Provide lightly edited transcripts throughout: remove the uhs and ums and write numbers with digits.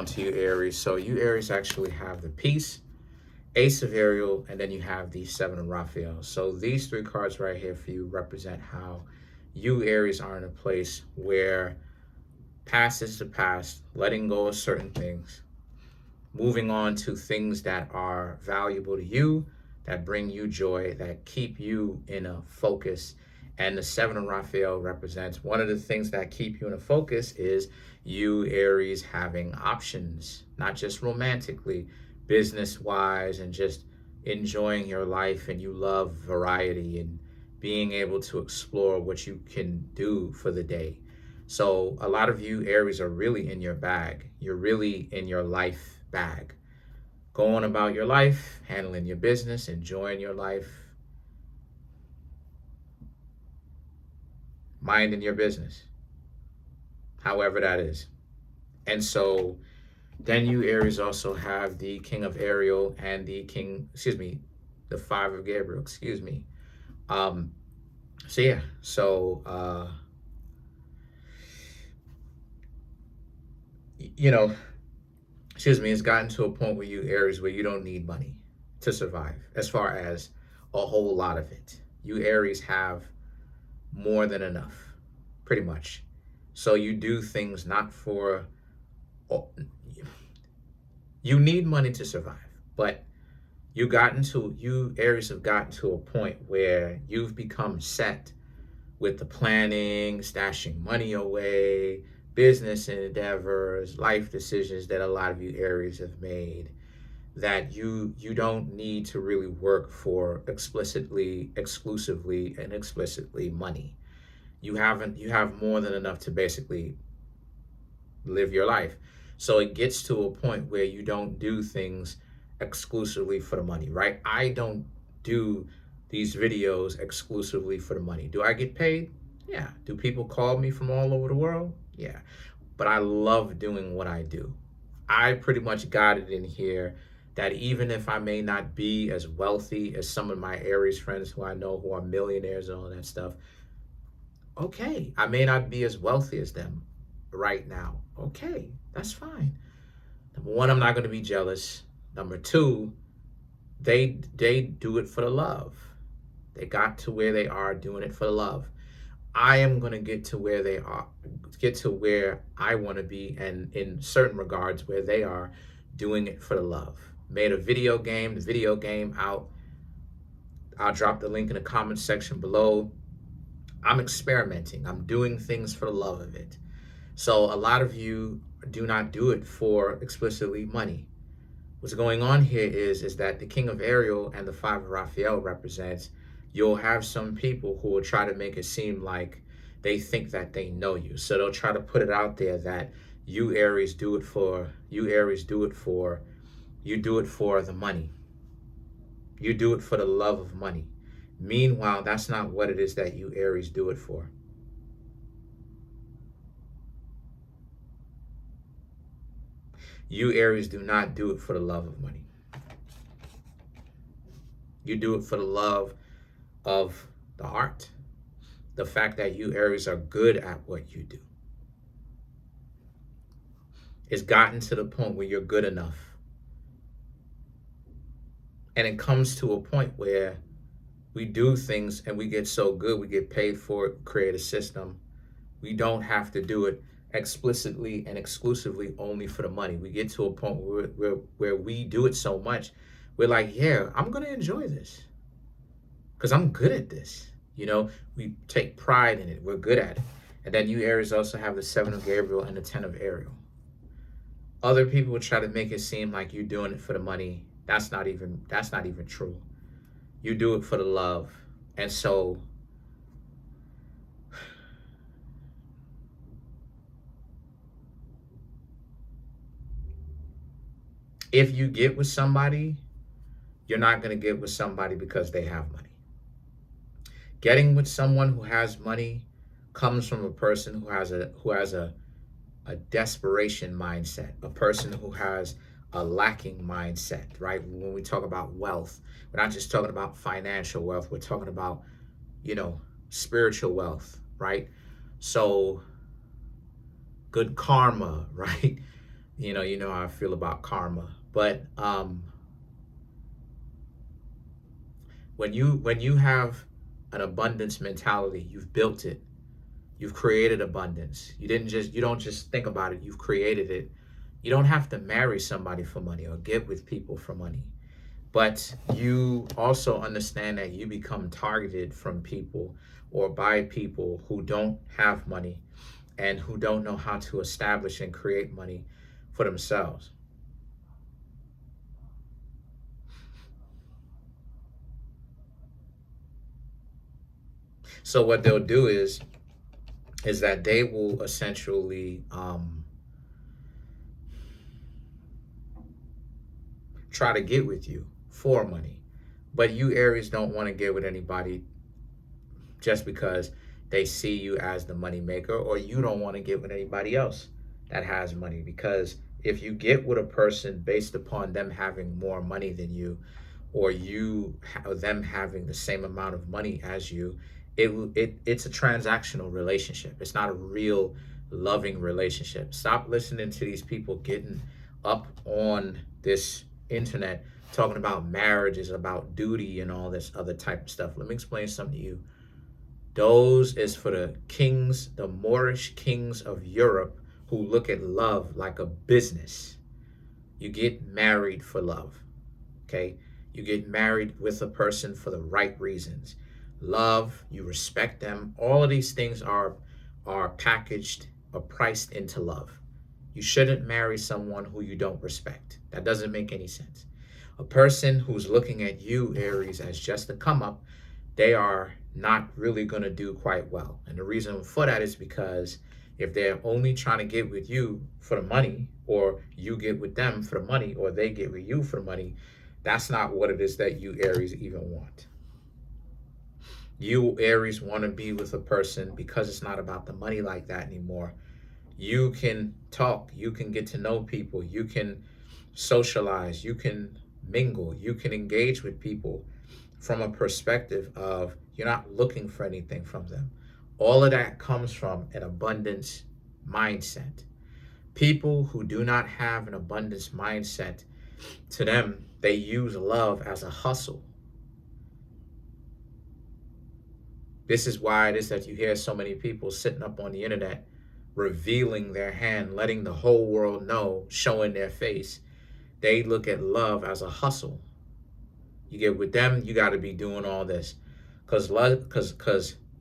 to you, Aries. So you, Aries, actually have the Peace, Ace of Ariel, and then you have the Seven of Raphael. So these three cards right here for you represent how you, Aries, are in a place where past is the past, letting go of certain things, moving on to things that are valuable to you, that bring you joy, that keep you in a focus. And the Seven of Raphael represents one of the things that keep you in a focus is you, Aries, having options, not just romantically, business-wise, and just enjoying your life. And you love variety and being able to explore what you can do for the day. So a lot of you, Aries, are really in your bag. You're really in your life bag. Going about your life, handling your business, enjoying your life, minding your business, however that is. And so then you, Aries, also have the King of Ariel and the the Five of Gabriel, So yeah, you know, it's gotten to a point where you, Aries, where you don't need money to survive, as far as a whole lot of it. You, Aries, have more than enough, pretty much. So you do things not for, you need money to survive, but you, Aries, have gotten to a point where you've become set with the planning, stashing money away, business endeavors, life decisions that a lot of you, Aries, have made, that you don't need to really work for exclusively money. You have more than enough to basically live your life. So it gets to a point where you don't do things exclusively for the money, right? I don't do these videos exclusively for the money. Do I get paid? Yeah. Do people call me from all over the world? Yeah. But I love doing what I do. I pretty much got it in here that even if I may not be as wealthy as some of my Aries friends who I know who are millionaires and all that stuff, okay, I may not be as wealthy as them right now. Okay, that's fine. Number one, I'm not going to be jealous. Number two, they do it for the love. They got to where they are doing it for the love. I am going to get to where they are, get to where I want to be, and in certain regards where they are doing it for the love. Made a video game, the video game out. I'll drop the link in the comment section below. I'm experimenting. I'm doing things for the love of it. So a lot of you do not do it for explicitly money. What's going on here is that the King of Ariel and the Five of Raphael represents, you'll have some people who will try to make it seem like they think that they know you. So they'll try to put it out there that you, Aries, do it for the money. You do it for the love of money. Meanwhile, that's not what it is that you, Aries, do it for. You, Aries, do not do it for the love of money. You do it for the love of the art. The fact that you, Aries, are good at what you do. It's gotten to the point where you're good enough. And it comes to a point where we do things and we get so good, we get paid for it, create a system. We don't have to do it explicitly and exclusively only for the money. We get to a point where we do it so much, we're like, yeah, I'm going to enjoy this because I'm good at this. We take pride in it. We're good at it. And then you, Aries, also have the Seven of Gabriel and the 10 of Ariel. Other people will try to make it seem like you're doing it for the money. That's not even true. You do it for the love. And so if you get with somebody, you're not going to get with somebody because they have money. Getting with someone who has money comes from a person who has a desperation mindset, a person who has a lacking mindset, right? When we talk about wealth, we're not just talking about financial wealth. We're talking about, spiritual wealth, right? So good karma, right? you know how I feel about karma. But when you have an abundance mentality, you've built it. You've created abundance. You don't just think about it, you've created it. You don't have to marry somebody for money or get with people for money. But you also understand that you become targeted from people or by people who don't have money and who don't know how to establish and create money for themselves. So what they'll do is that they will essentially try to get with you for money. But you Aries don't want to get with anybody just because they see you as the money maker, or you don't want to get with anybody else that has money. Because if you get with a person based upon them having more money than you, or them having the same amount of money as you, it's a transactional relationship. It's not a real loving relationship. Stop listening to these people getting up on this internet talking about marriages, about duty, and all this other type of stuff. Let me explain something to you. Those is for the kings, the Moorish kings of Europe, who look at love like a business. You get married for love, okay? You get married with a person for the right reasons. Love, you respect them. All of these things are packaged or priced into love. You shouldn't marry someone who you don't respect. That doesn't make any sense. A person who's looking at you, Aries, as just a come up, they are not really going to do quite well. And the reason for that is because if they're only trying to get with you for the money, or you get with them for the money, or they get with you for the money, that's not what it is that you Aries even want. You Aries want to be with a person because it's not about the money like that anymore. You can talk, you can get to know people, you can socialize, you can mingle, you can engage with people from a perspective of you're not looking for anything from them. All of that comes from an abundance mindset. People who do not have an abundance mindset, to them, they use love as a hustle. This is why it is that you hear so many people sitting up on the internet revealing their hand, letting the whole world know, showing their face. They look at love as a hustle. You get with them, you got to be doing all this. Because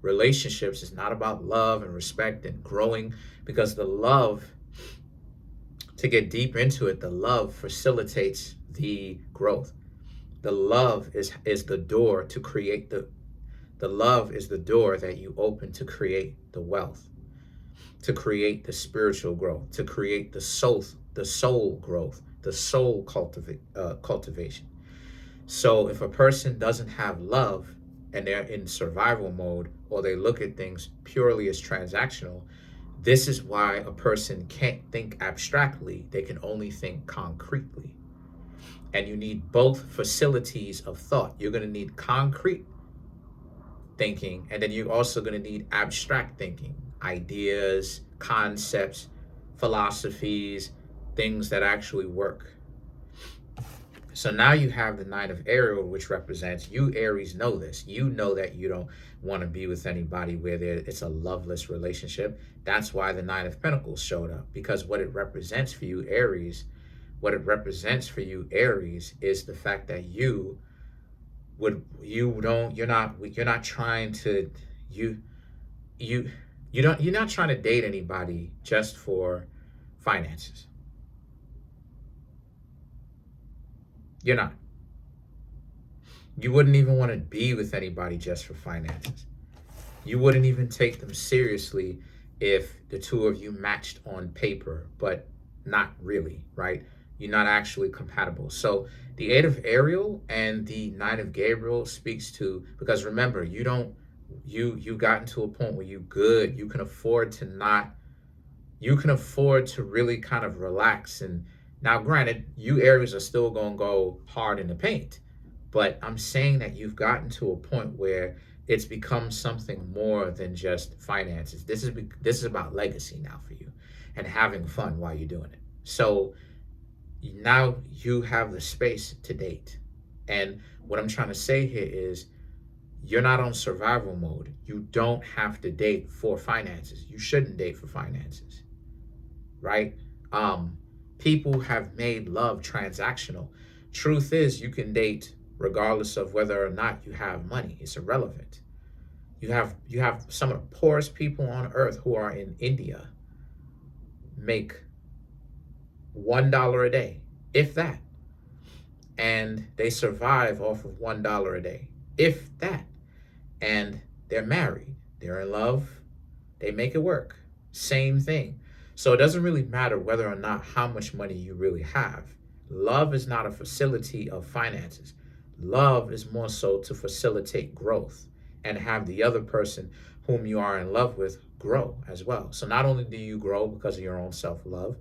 relationships is not about love and respect and growing. Because the love, to get deep into it, the love facilitates the growth. The love is the door to create the love is the door that you open to create the wealth, to create the spiritual growth, to create the soul growth, the soul cultivation. So if a person doesn't have love and they're in survival mode, or they look at things purely as transactional, this is why a person can't think abstractly. They can only think concretely. And you need both facilities of thought. You're going to need concrete thinking, and then you're also going to need abstract thinking, ideas, concepts, philosophies, things that actually work. So now you have the Nine of Ariel, which represents you Aries know this. You know that you don't want to be with anybody where it's a loveless relationship. That's why the Nine of Pentacles showed up, because what it represents for you Aries, is the fact that you're not trying to you're not trying to date anybody just for finances. You're not. You wouldn't even want to be with anybody just for finances. You wouldn't even take them seriously if the two of you matched on paper, but not really, right? You're not actually compatible. So the Eight of Ariel and the Nine of Gabriel speaks to, because remember, you gotten to a point where you can afford to really kind of relax. And now granted, you Aries are still going to go hard in the paint, but I'm saying that you've gotten to a point where it's become something more than just finances. This is about legacy now for you, and having fun while you're doing it. So now you have the space to date. And what I'm trying to say here is you're not on survival mode. You don't have to date for finances. You shouldn't date for finances, right? People have made love transactional. Truth is, you can date regardless of whether or not you have money. It's irrelevant. You have some of the poorest people on earth who are in India make $1 a day, if that, and they survive off of $1 a day, if that, and they're married, they're in love, they make it work. Same thing. So it doesn't really matter whether or not how much money you really have. Love is not a facility of finances. Love is more so to facilitate growth and have the other person whom you are in love with grow as well. So not only do you grow because of your own self-love,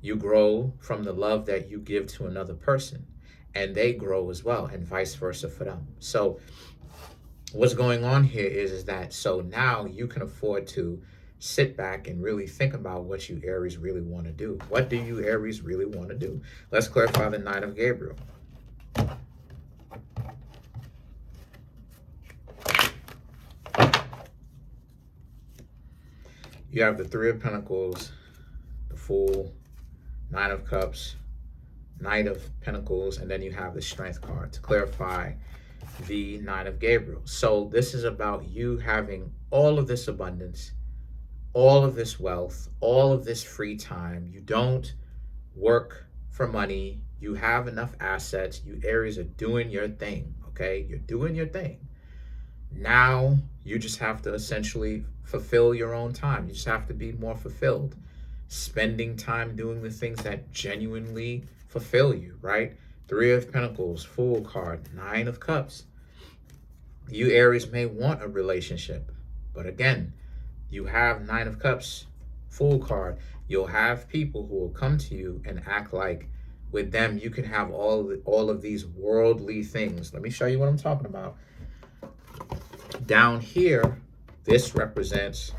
you grow from the love that you give to another person, and they grow as well, and vice versa for them. So what's going on here is that so now you can afford to sit back and really think about what you Aries really want to do. What do you Aries really want to do? Let's clarify the Nine of Gabriel. You have the Three of Pentacles, the Fool, Nine of Cups, Knight of Pentacles, and then you have the Strength card to clarify the Nine of Gabriel. So this is about you having all of this abundance, all of this wealth, all of this free time. You don't work for money. You have enough assets. You Aries are doing your thing, okay? You're doing your thing. Now you just have to essentially fulfill your own time. You just have to be more fulfilled. Spending time doing the things that genuinely fulfill you, right? Three of Pentacles, Fool card, Nine of Cups. You Aries may want a relationship, but again, you have Nine of Cups, Fool card. You'll have people who will come to you and act like with them you can have all of these worldly things. Let me show you what I'm talking about. Down here, this represents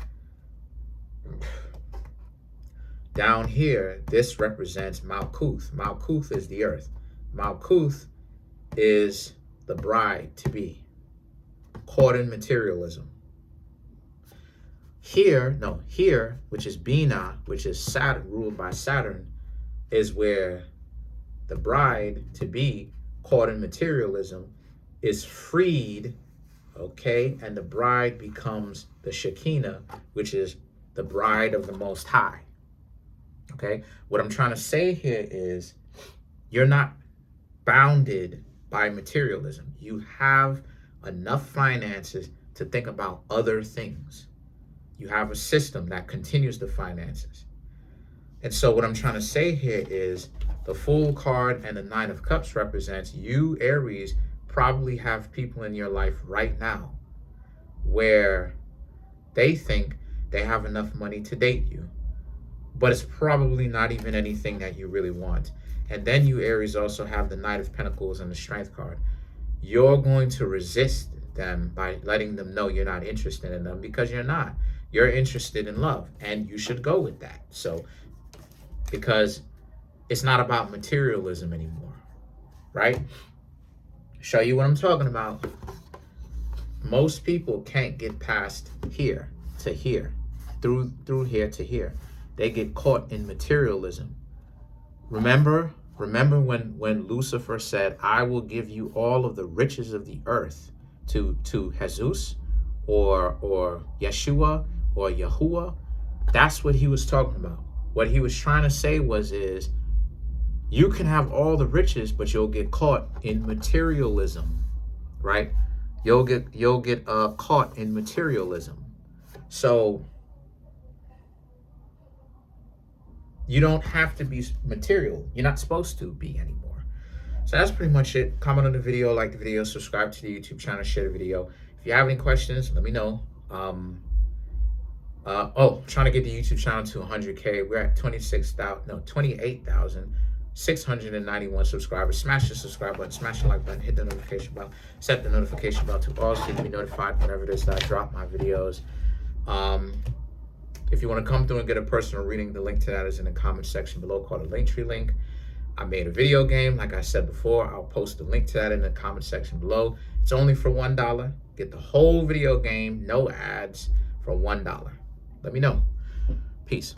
Malkuth. Malkuth is the earth. Malkuth is the bride to be, caught in materialism. Here, which is Bina, which is Saturn, ruled by Saturn, is where the bride to be, caught in materialism, is freed, okay? And the bride becomes the Shekinah, which is the bride of the Most High, okay? What I'm trying to say here is you're not bounded by materialism. You have enough finances to think about other things. You have a system that continues the finances. And so what I'm trying to say here is the Fool card and the Nine of Cups represents you, Aries, probably have people in your life right now where they think they have enough money to date you, but it's probably not even anything that you really want. And then you, Aries, also have the Knight of Pentacles and the Strength card. You're going to resist them by letting them know you're not interested in them, because you're not. You're interested in love, and you should go with that. So, because it's not about materialism anymore, right? Show you what I'm talking about. Most people can't get past here to here, through here to here. They get caught in materialism. Remember when Lucifer said, I will give you all of the riches of the earth to Jesus or Yeshua or Yahuwah? That's what he was talking about. What he was trying to say is you can have all the riches, but you'll get caught in materialism, right? You'll get caught in materialism. So you don't have to be material. You're not supposed to be anymore. So that's pretty much it. Comment on the video, like the video, subscribe to the YouTube channel, share the video. If you have any questions, let me know. Trying to get the YouTube channel to 100K. We're at 28,691 subscribers. Smash the subscribe button, smash the like button, hit the notification bell, set the notification bell to all so you can be notified whenever it is that I drop my videos. If you want to come through and get a personal reading, the link to that is in the comment section below, called the Linktree link. I made a video game, like I said before. I'll post the link to that in the comment section below. It's only for $1. Get the whole video game, no ads, for $1. Let me know. Peace.